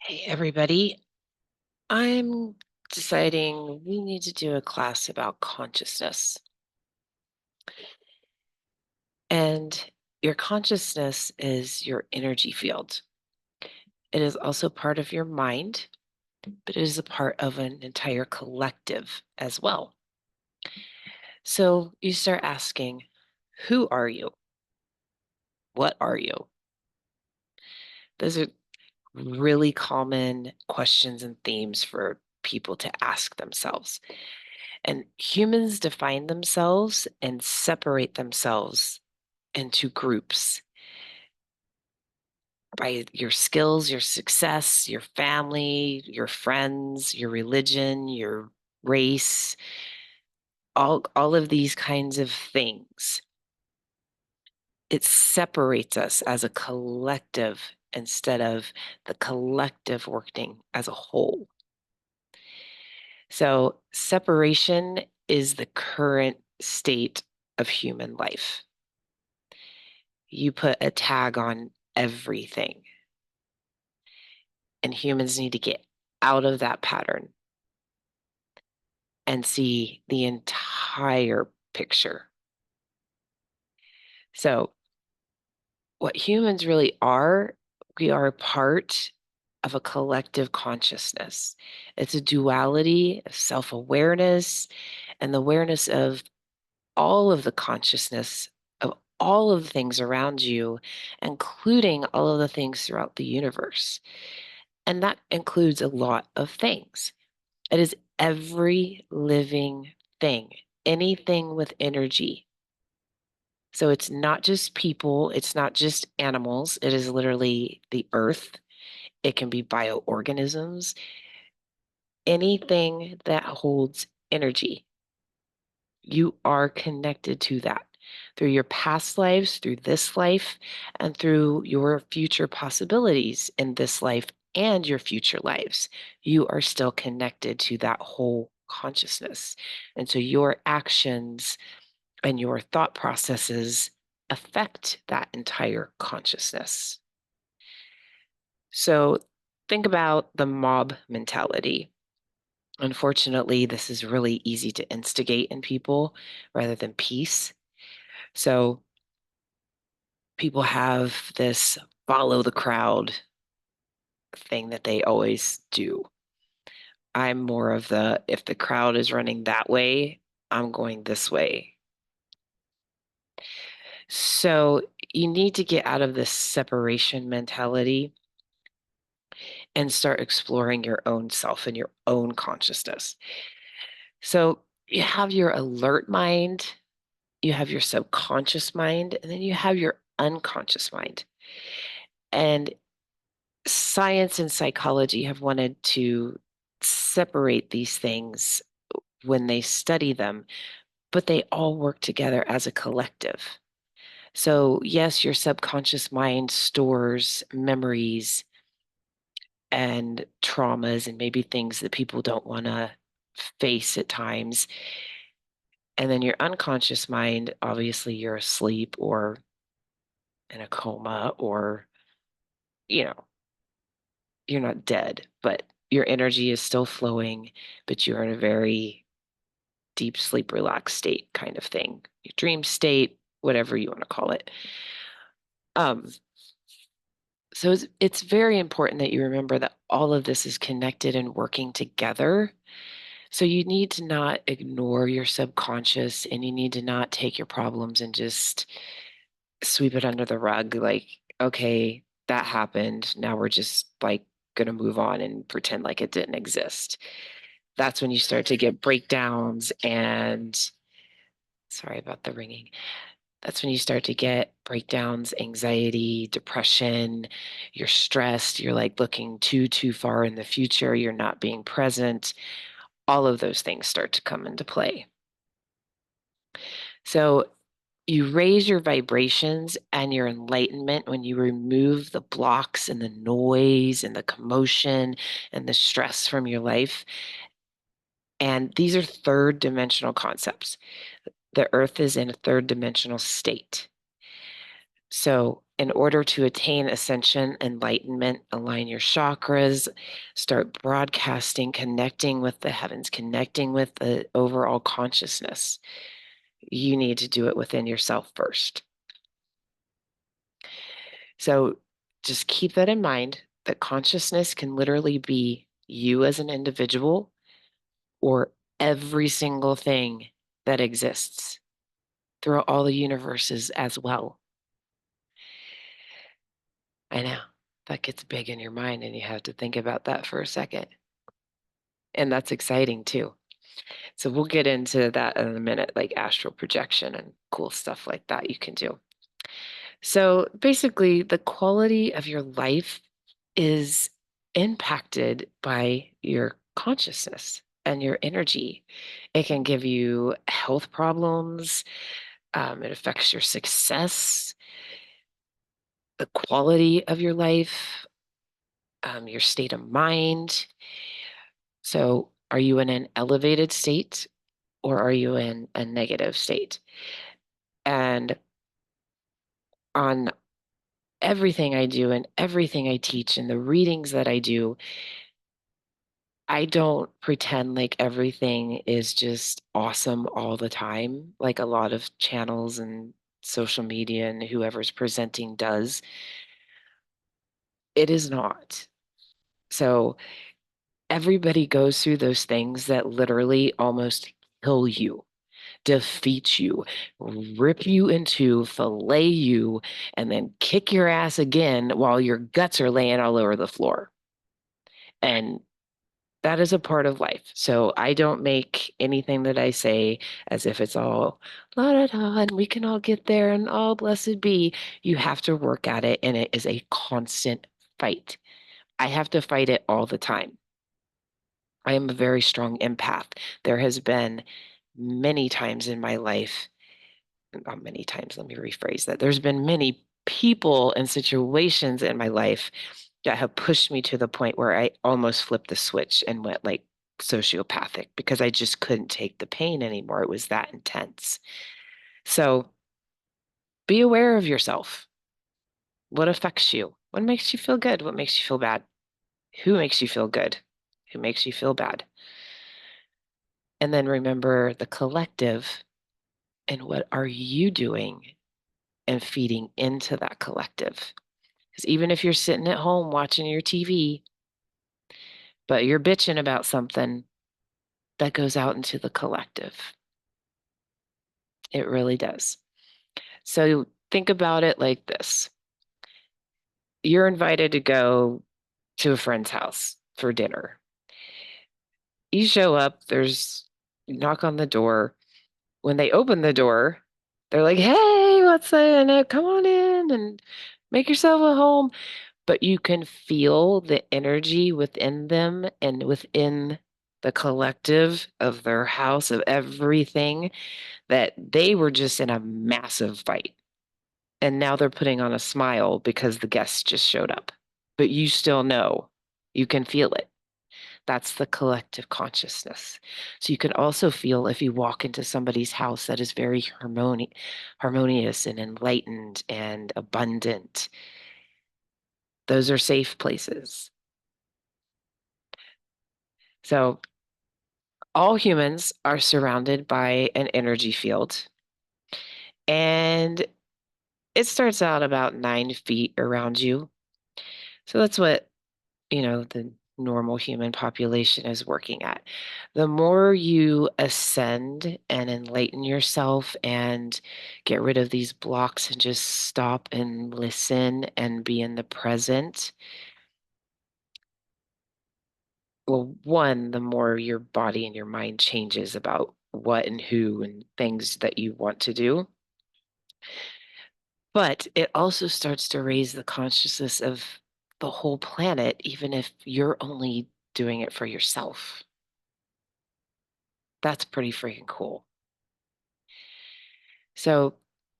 Hey, everybody. I'm deciding we need to do a class about consciousness. And your consciousness is your energy field. It is also part of your mind, but it is a part of an entire collective as well. So you start asking, who are you? What are you? Those are really common questions and themes for people to ask themselves. And humans define themselves and separate themselves into groups by your skills, your success, your family, your friends, your religion, your race, all of these kinds of things. It separates us as a collective instead of the collective working as a whole. So separation is the current state of human life. You put a tag on everything, and humans need to get out of that pattern and see the entire picture. So, what humans really are, we are a part of a collective consciousness. It's a duality of self awareness and the awareness of all of the consciousness of all of the things around you, including all of the things throughout the universe. And that includes a lot of things. It is every living thing, anything with energy. So it's not just people, it's not just animals, it is literally the earth. It can be bioorganisms, anything that holds energy. You are connected to that through your past lives, through this life, and through your future possibilities in this life and your future lives. You are still connected to that whole consciousness. And so your actions and your thought processes affect that entire consciousness. So think about the mob mentality. Unfortunately, this is really easy to instigate in people rather than peace. So people have this follow the crowd thing that they always do. I'm more of the, if the crowd is running that way, I'm going this way. So you need to get out of this separation mentality and start exploring your own self and your own consciousness. So you have your alert mind, you have your subconscious mind, and then you have your unconscious mind. And science and psychology have wanted to separate these things when they study them, but they all work together as a collective. So, yes, your subconscious mind stores memories and traumas and maybe things that people don't want to face at times. And then your unconscious mind, obviously, you're asleep or in a coma or, you know, you're not dead, but your energy is still flowing, but you're in a very deep sleep, relaxed state kind of thing, your dream state, whatever you want to call it. Um, so it's very important that you remember that all of this is connected and working together. So you need to not ignore your subconscious and you need to not take your problems and just sweep it under the rug. Like, okay, that happened. Now we're just like going to move on and pretend like it didn't exist. That's when you start to get breakdowns and sorry about the ringing. That's when you start to get breakdowns, anxiety, depression. You're stressed. You're like looking too far in the future. You're not being present. All of those things start to come into play. So you raise your vibrations and your enlightenment when you remove the blocks and the noise and the commotion and the stress from your life. And these are third dimensional concepts. The earth is in a third dimensional state. So In order to attain ascension, enlightenment, align your chakras, start broadcasting, connecting with the heavens, connecting with the overall consciousness, you need to do it within yourself first. So just keep that in mind, that consciousness can literally be you as an individual or every single thing that exists throughout all the universes as well. I know that gets big in your mind and you have to think about that for a second. And that's exciting too. So we'll get into that in a minute, like astral projection and cool stuff like that you can do. So basically, the quality of your life is impacted by your consciousness and your energy. It can give you health problems. It affects your success, the quality of your life, your state of mind. So, are you in an elevated state or are you in a negative state? And on everything I do and everything I teach and the readings that I do, I don't pretend like everything is just awesome all the time, like a lot of channels and social media and whoever's presenting does. It is not. So everybody goes through those things that literally almost kill you, defeat you, rip you in two, fillet you, and then kick your ass again while your guts are laying all over the floor. And that is a part of life. So I don't make anything that I say as if it's all la da da and we can all get there and all blessed be. You have to work at it, and it is a constant fight. I have to fight it all the time. I am a very strong empath. There has been many times in my life, not many times, let me rephrase that. There's been many people and situations in my life that have pushed me to the point where I almost flipped the switch and went like sociopathic because I just couldn't take the pain anymore. It was that intense. So be aware of yourself. What affects you? What makes you feel good? What makes you feel bad? Who makes you feel good? Who makes you feel bad? And then remember the collective and what are you doing and feeding into that collective? Because even if you're sitting at home watching your TV, but you're bitching about something, that goes out into the collective. It really does. So think about it like this. You're invited to go to a friend's house for dinner. You show up, you knock on the door. When they open the door, they're like, hey, what's in it? Come on in and make yourself at home. But you can feel the energy within them and within the collective of their house, of everything, that they were just in a massive fight. And now they're putting on a smile because the guests just showed up. But you still know, you can feel it. That's the collective consciousness. So you can also feel if you walk into somebody's house that is very harmonious and enlightened and abundant. Those are safe places. So all humans are surrounded by an energy field, and it starts out about 9 feet around you. So that's what, the normal human population is working at. The more you ascend and enlighten yourself and get rid of these blocks and just stop and listen and be in the present, well, one, the more your body and your mind changes about what and who and things that you want to do. But it also starts to raise the consciousness of the whole planet, even if you're only doing it for yourself. That's pretty freaking cool. So,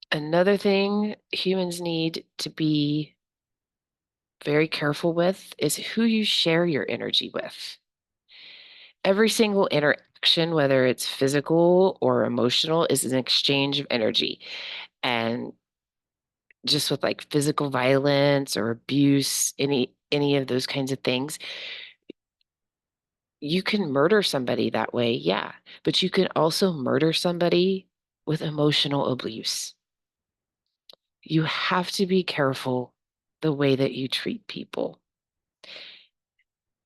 another thing humans need to be very careful with is who you share your energy with. Every single interaction, whether it's physical or emotional, is an exchange of energy. And just with like physical violence or abuse, any of those kinds of things, you can murder somebody that way, yeah, but you can also murder somebody with emotional abuse. You have to be careful the way that you treat people.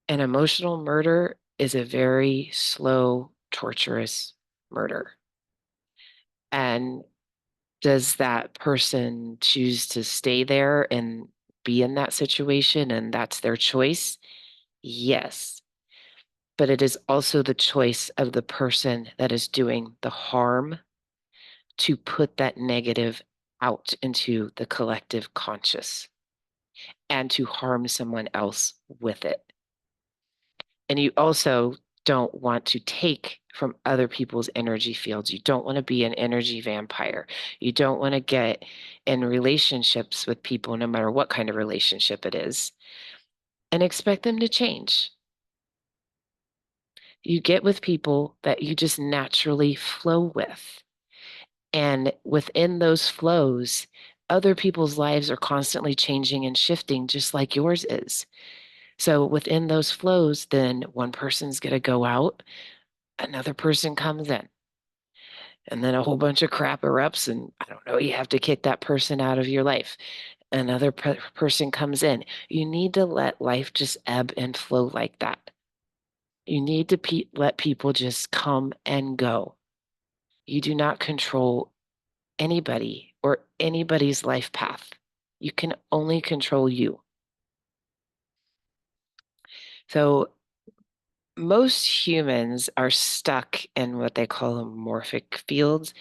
An emotional murder is a very slow, torturous murder. And does that person choose to stay there and be in that situation and that's their choice? Yes. But it is also the choice of the person that is doing the harm to put that negative out into the collective conscious and to harm someone else with it. And you also don't want to take from other people's energy fields. You don't want to be an energy vampire. You don't want to get in relationships with people, no matter what kind of relationship it is, and expect them to change. You get with people that you just naturally flow with. And within those flows, other people's lives are constantly changing and shifting, just like yours is. So within those flows, then one person's going to go out, another person comes in, and then a whole bunch of crap erupts. And I don't know, you have to kick that person out of your life. Another person comes in. You need to let life just ebb and flow like that. You need to let people just come and go. You do not control anybody or anybody's life path. You can only control you. So most humans are stuck in what they call morphic fields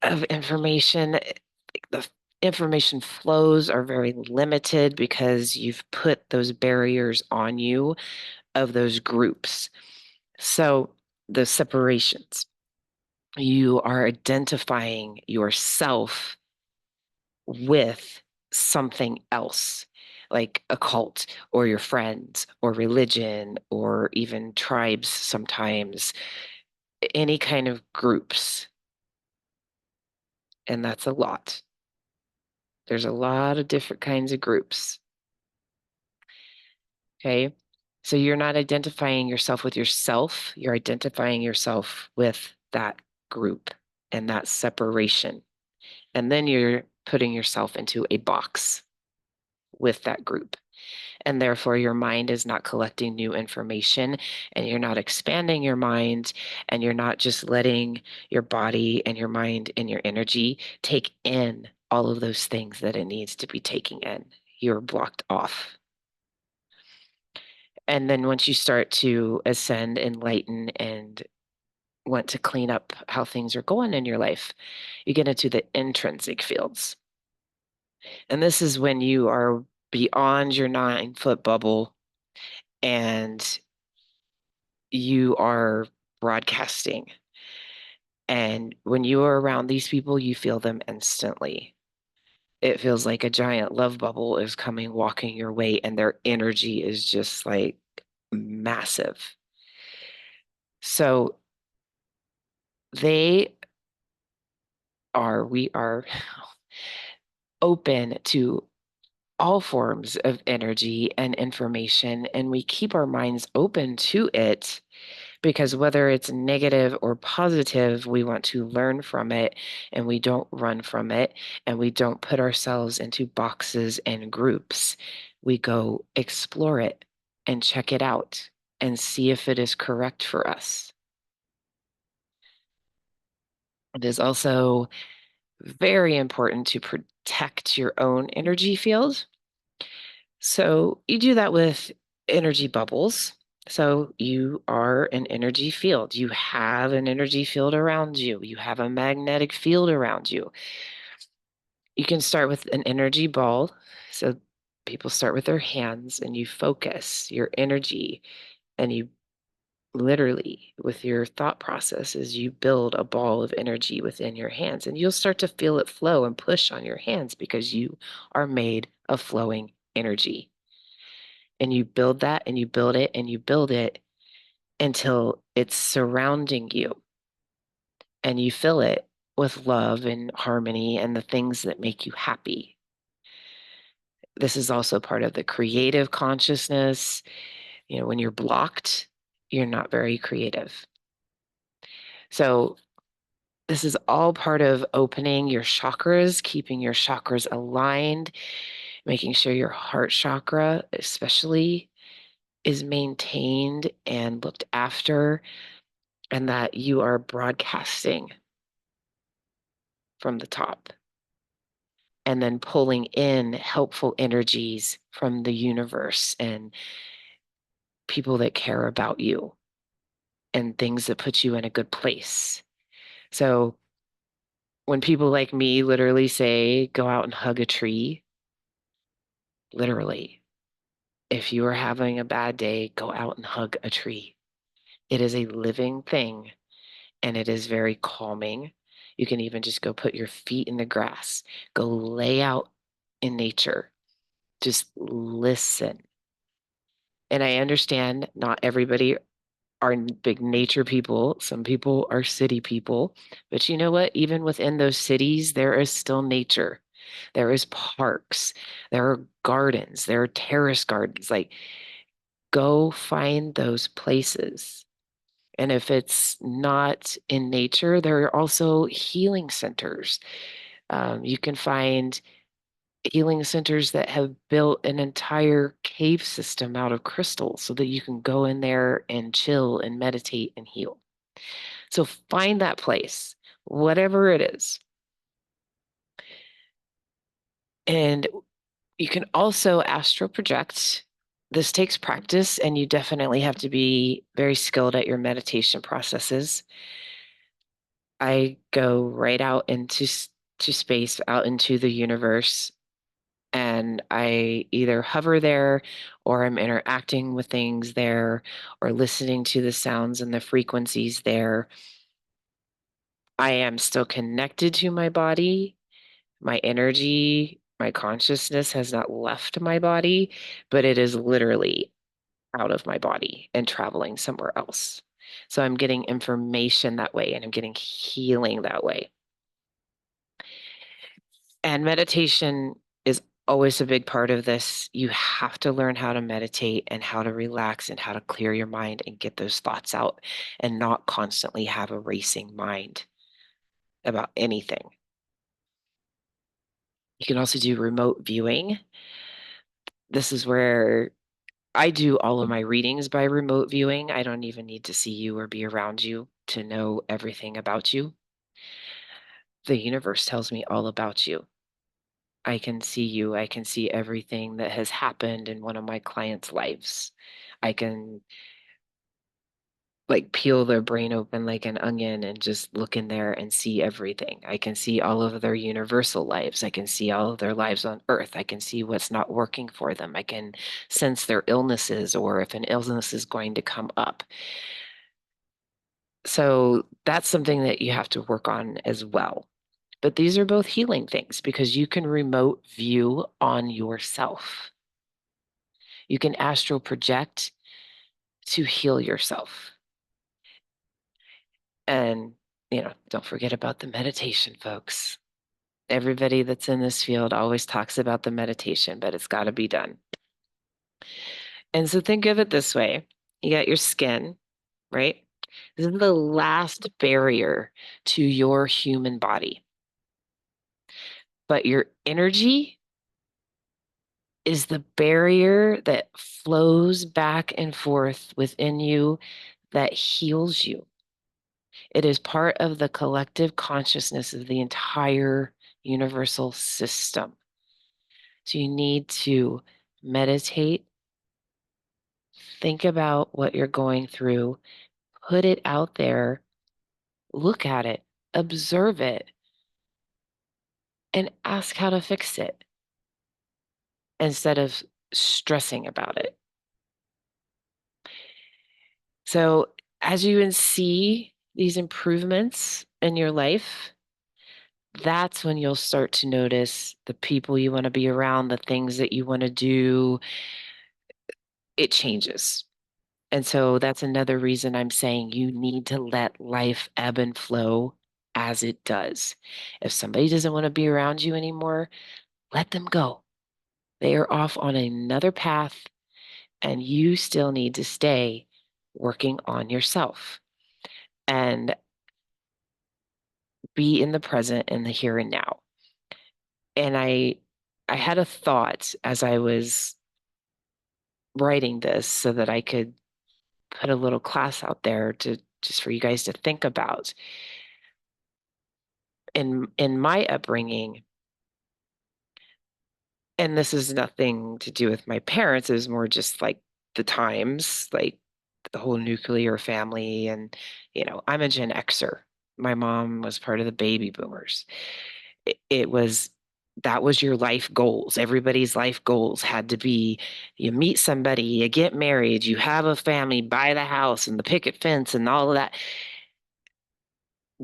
of information. The information flows are very limited because you've put those barriers on you of those groups. So the separations, you are identifying yourself with something else, like a cult or your friends or religion or even tribes sometimes, any kind of groups. And that's a lot. There's a lot of different kinds of groups. Okay. So you're not identifying yourself with yourself, you're identifying yourself with that group and that separation. And then you're putting yourself into a box with that group. And therefore, your mind is not collecting new information and you're not expanding your mind and you're not just letting your body and your mind and your energy take in all of those things that it needs to be taking in. You're blocked off. And then once you start to ascend, enlighten, and want to clean up how things are going in your life, you get into the intrinsic fields. And this is when you are beyond your 9-foot bubble and you are broadcasting. And when you are around these people, you feel them instantly. It feels like a giant love bubble is coming, walking your way, and their energy is just like massive. So they we are open to all forms of energy and information, and we keep our minds open to it because whether it's negative or positive, we want to learn from it and we don't run from it and we don't put ourselves into boxes and groups. We go explore it and check it out and see if it is correct for us. It is also very important to protect your own energy field. So you do that with energy bubbles. So you are an energy field. You have an energy field around you. You have a magnetic field around you. You can start with an energy ball. So people start with their hands and you focus your energy and you literally with your thought processes, you build a ball of energy within your hands and you'll start to feel it flow and push on your hands because you are made of flowing energy. And you build that and you build it and you build it until it's surrounding you and you feel it with love and harmony and the things that make you happy. This is also part of the creative consciousness. When you're blocked, you're not very creative. So this is all part of opening your chakras, keeping your chakras aligned, making sure your heart chakra, especially, is maintained and looked after, and that you are broadcasting from the top. And then pulling in helpful energies from the universe and people that care about you and things that put you in a good place. So when people like me literally say, go out and hug a tree, literally, if you are having a bad day, go out and hug a tree. It is a living thing and it is very calming. You can even just go put your feet in the grass, go lay out in nature, just listen. And I understand not everybody are big nature people. Some people are city people. But you know what? Even within those cities, there is still nature. There is parks. There are gardens. There are terrace gardens. Like, go find those places. And if it's not in nature, there are also healing centers. You can find healing centers that have built an entire cave system out of crystals so that you can go in there and chill and meditate and heal. So find that place, whatever it is. And you can also astral project. This takes practice, and you definitely have to be very skilled at your meditation processes. I go right out into to space, out into the universe, and I either hover there or I'm interacting with things there or listening to the sounds and the frequencies there. I am still connected to my body. My energy, my consciousness has not left my body, but it is literally out of my body and traveling somewhere else. So I'm getting information that way and I'm getting healing that way. And meditation is always a big part of this. You have to learn how to meditate and how to relax and how to clear your mind and get those thoughts out and not constantly have a racing mind about anything. You can also do remote viewing. This is where I do all of my readings by remote viewing. I don't even need to see you or be around you to know everything about you. The universe tells me all about you. I can see you. I can see everything that has happened in one of my clients' lives. I can like peel their brain open like an onion and just look in there and see everything. I can see all of their universal lives. I can see all of their lives on earth. I can see what's not working for them. I can sense their illnesses or if an illness is going to come up. So that's something that you have to work on as well. But these are both healing things because you can remote view on yourself. You can astral project to heal yourself. And, don't forget about the meditation, folks. Everybody that's in this field always talks about the meditation, but it's got to be done. And so think of it this way. You got your skin, right? This is the last barrier to your human body. But your energy is the barrier that flows back and forth within you that heals you. It is part of the collective consciousness of the entire universal system. So you need to meditate, think about what you're going through, put it out there, look at it, observe it, and ask how to fix it instead of stressing about it. So as you see these improvements in your life, that's when you'll start to notice the people you want to be around, the things that you want to do. It changes. And so that's another reason I'm saying you need to let life ebb and flow as it does. If somebody doesn't want to be around you anymore, let them go. They are off on another path, and you still need to stay working on yourself and be in the present in the here and now. And I had a thought as I was writing this so that I could put a little class out there to just for you guys to think about. In my upbringing, and this is nothing to do with my parents, it was more just like the times, like the whole nuclear family. And, I'm a Gen Xer. My mom was part of the baby boomers. It was that was your life goals. Everybody's life goals had to be you meet somebody, you get married, you have a family, buy the house and the picket fence and all of that.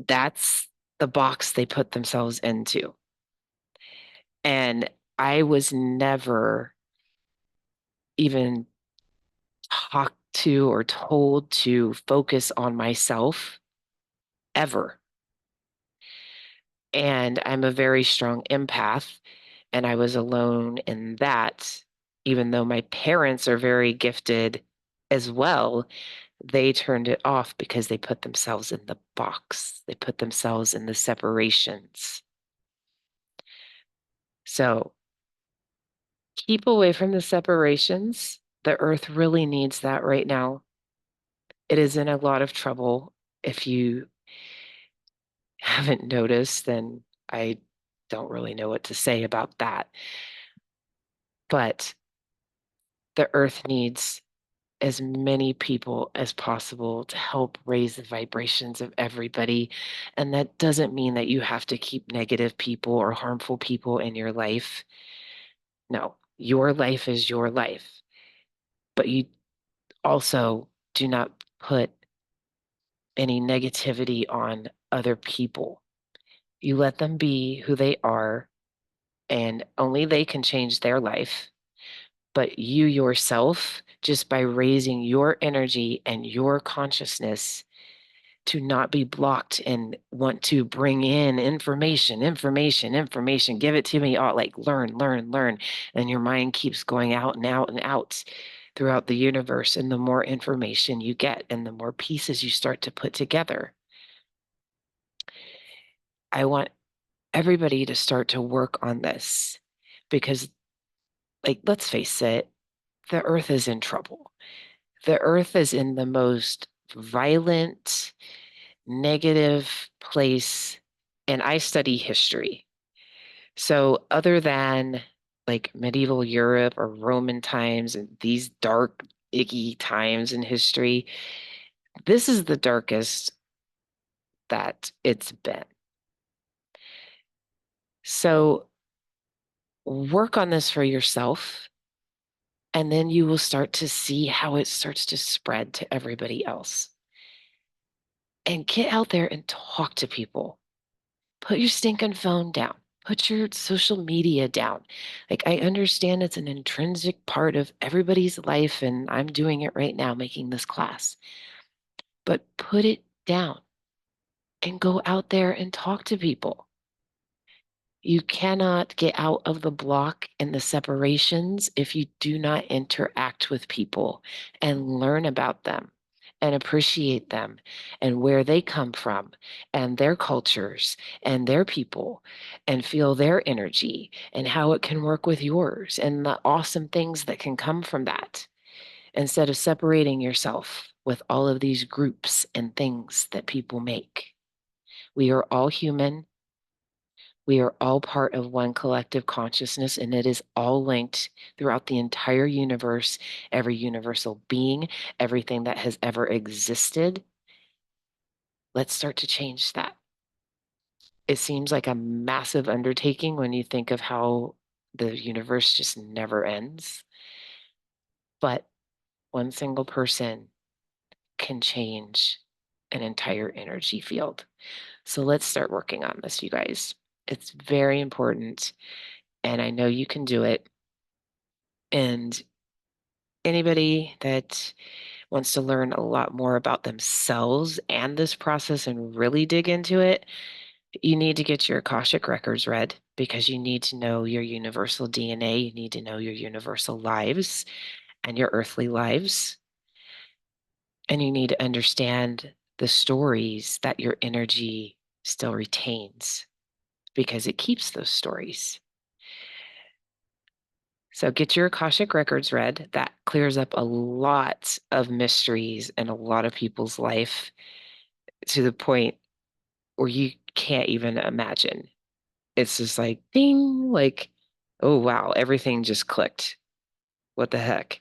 That's the box they put themselves into. And I was never even talked to or told to focus on myself ever. And I'm a very strong empath, and I was alone in that. Even though my parents are very gifted as well, they turned it off because they put themselves in the box. They put themselves in the separations. So keep away from the separations. The earth really needs that right now. It is in a lot of trouble. If you haven't noticed, then I don't really know what to say about that. But the earth needs as many people as possible to help raise the vibrations of everybody. And that doesn't mean that you have to keep negative people or harmful people in your life. No, your life is your life. But you also do not put any negativity on other people. You let them be who they are, and only they can change their life. But you yourself, just by raising your energy and your consciousness to not be blocked and want to bring in information, give it to me all like learn. And your mind keeps going out and out and out throughout the universe. And the more information you get and the more pieces you start to put together, I want everybody to start to work on this because, like, let's face it, the earth is in trouble. The earth is in the most violent, negative place. And I study history. So, other than like medieval Europe or Roman times and these dark, icky times in history, this is the darkest that it's been. So, work on this for yourself, and then you will start to see how it starts to spread to everybody else. And get out there and talk to people. Put your stinking phone down. Put your social media down. Like, I understand it's an intrinsic part of everybody's life, and I'm doing it right now, making this class. But put it down and go out there and talk to people. You cannot get out of the block and the separations if you do not interact with people and learn about them and appreciate them and where they come from and their cultures and their people and feel their energy and how it can work with yours and the awesome things that can come from that instead of separating yourself with all of these groups and things that people make. We are all human. We are all part of one collective consciousness, and it is all linked throughout the entire universe, every universal being, everything that has ever existed. Let's start to change that. It seems like a massive undertaking when you think of how the universe just never ends. But one single person can change an entire energy field. So let's start working on this, you guys. It's very important, and I know you can do it. And anybody that wants to learn a lot more about themselves and this process and really dig into it, You need to get your Akashic records read because you need to know your universal DNA. You need to know your universal lives and your earthly lives. And you need to understand the stories that your energy still retains because it keeps those stories. So get your Akashic records read. That clears up a lot of mysteries in a lot of people's life to the point where you can't even imagine. It's just like ding, like, oh wow, everything just clicked. What the heck?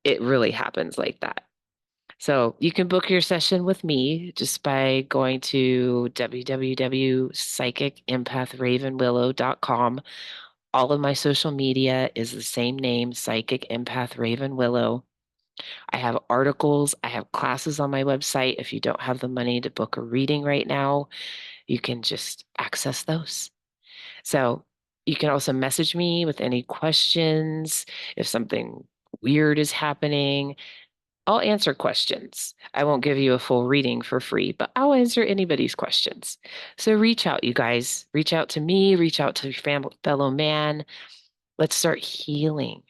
It really happens like that. So you can book your session with me just by going to www.psychicempathravenwillow.com. All of my social media is the same name, Psychic Empath Raven Willow. I have articles, I have classes on my website. If you don't have the money to book a reading right now, you can just access those. So you can also message me with any questions. If something weird is happening, I'll answer questions. I won't give you a full reading for free, but I'll answer anybody's questions. So reach out, you guys. Reach out to me, reach out to your fellow man. Let's start healing.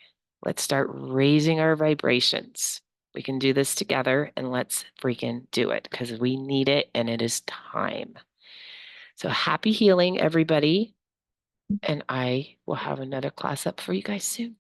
Let's start raising our vibrations. We can do this together and let's freaking do it because we need it and it is time. So happy healing, everybody. And I will have another class up for you guys soon.